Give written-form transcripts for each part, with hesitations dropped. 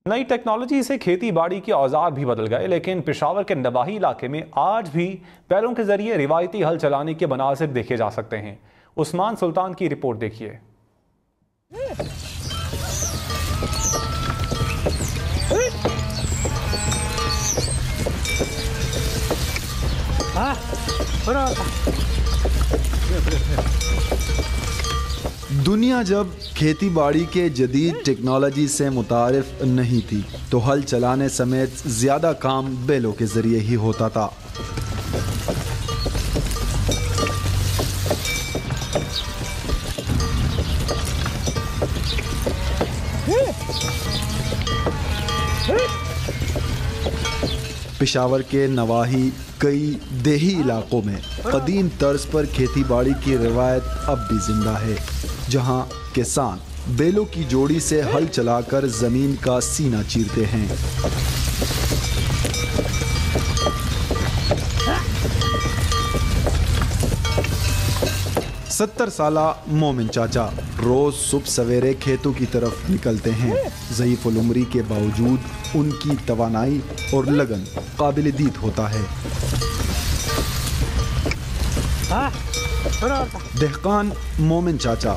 नई टेक्नोलॉजी से खेती बाड़ी के औजार भी बदल गए, लेकिन पेशावर के नवाही इलाके में आज भी बैलों के जरिए रिवायती हल चलाने के मनाजिर देखे जा सकते हैं। उस्मान सुल्तान की रिपोर्ट देखिए। दुनिया जब खेती बाड़ी के जदीद टेक्नोलॉजी से मुतारिफ नहीं थी तो हल चलाने समेत ज़्यादा काम बैलों के ज़रिए ही होता था। पेशावर के नवाही कई देही इलाकों में कदीम तर्ज पर खेती बाड़ी की रिवायत अब भी जिंदा है, जहां किसान बैलों की जोड़ी से हल चलाकर जमीन का सीना चीरते हैं। सत्तर साला मोमिन चाचा रोज सुबह सवेरे खेतों की तरफ निकलते हैं। ज़ईफ़ुल उम्री के बावजूद उनकी तवानाई और लगन काबिल दीद होता है। दहकान मोमिन चाचा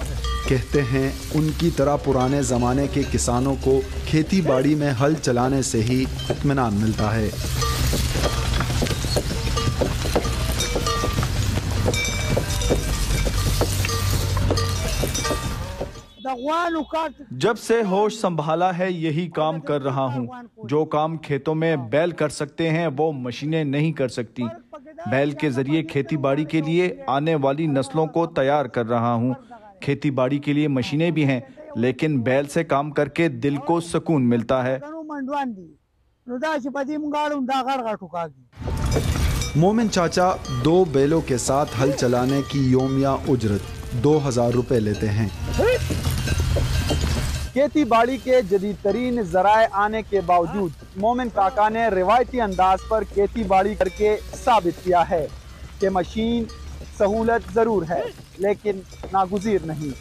कहते हैं उनकी तरह पुराने ज़माने के किसानों को खेती बाड़ी में हल चलाने से ही इत्मीनान मिलता है। जब से होश संभाला है यही काम कर रहा हूँ। जो काम खेतों में बैल कर सकते हैं वो मशीनें नहीं कर सकती। बैल के जरिए खेती बाड़ी के लिए आने वाली नस्लों को तैयार कर रहा हूँ। खेती बाड़ी के लिए मशीनें भी हैं, लेकिन बैल से काम करके दिल को सुकून मिलता है। मोमिन चाचा 2 बैलों के साथ हल चलाने की योमिया उजरत 2000 रुपए लेते हैं। खेती बाड़ी के जदीद तरीन ज़राए आने के बावजूद मोमिन काका ने रिवायती अंदाज पर खेती बाड़ी करके साबित किया है कि मशीन सहूलत ज़रूर है लेकिन नागुज़ीर नहीं।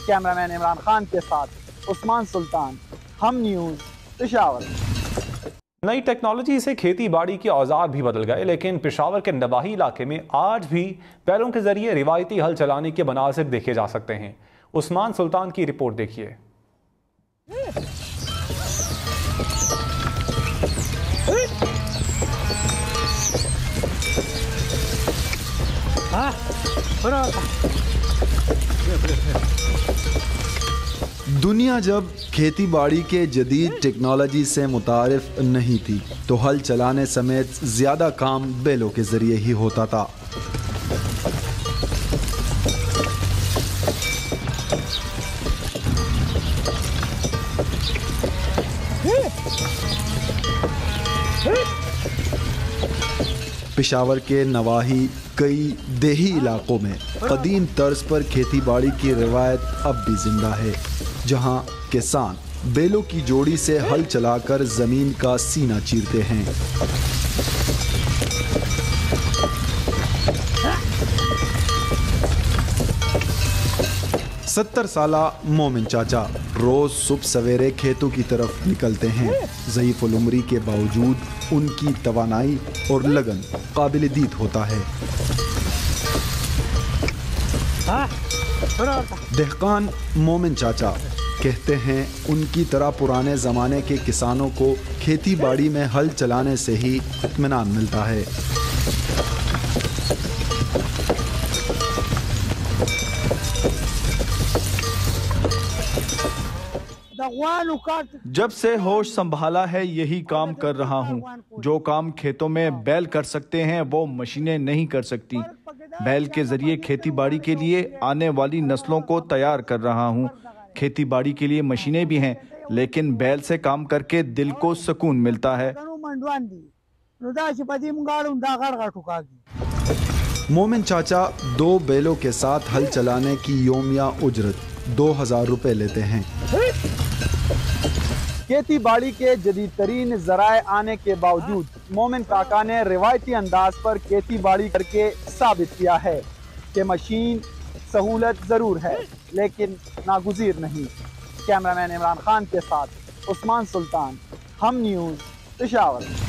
कैमरामैन इमरान खान के साथ उस्मान सुल्तान, हम न्यूज़, पेशावर। नई टेक्नोलॉजी से खेती बाड़ी के औजार भी बदल गए, लेकिन पेशावर के नवाही इलाके में आज भी बैलों के जरिए रिवायती हल चलाने के मनाजिर देखे जा सकते हैं। उस्मान सुल्तान की रिपोर्ट देखिए। दुनिया जब खेती बाड़ी के जदीद टेक्नोलॉजी से मुतारिफ नहीं थी तो हल चलाने समेत ज़्यादा काम बैलों के ज़रिए ही होता था। पेशावर के नवाही कई देही इलाकों में कदीम तर्ज पर खेती बाड़ी की रिवायत अब भी जिंदा है, जहां किसान बैलों की जोड़ी से हल चलाकर जमीन का सीना चीरते हैं। सत्तर साला मोमिन चाचा रोज सुबह सवेरे खेतों की तरफ निकलते हैं। ज़ईफ़ुल उम्री के बावजूद उनकी तवानाई और लगन काबिल दीद होता है। दहकान मोमिन चाचा कहते हैं उनकी तरह पुराने ज़माने के किसानों को खेती बाड़ी में हल चलाने से ही इत्मीनान मिलता है। जब से होश संभाला है यही काम कर रहा हूँ। जो काम खेतों में बैल कर सकते हैं वो मशीनें नहीं कर सकती। बैल के जरिए खेती बाड़ी के लिए आने वाली नस्लों को तैयार कर रहा हूँ। खेती बाड़ी के लिए मशीनें भी हैं, लेकिन बैल से काम करके दिल को सुकून मिलता है। मोमिन चाचा 2 बैलों के साथ हल चलाने की योमिया उजरत 2000 रुपए लेते हैं। खेती बाड़ी के जदीद तरीन ज़राए आने के बावजूद मोमिन काका ने रिवायती अंदाज पर खेती बाड़ी करके साबित किया है कि मशीन सहूलत ज़रूर है लेकिन नागुज़ीर नहीं। कैमरामैन इमरान खान के साथ उस्मान सुल्तान, ہم نیوز پشاور۔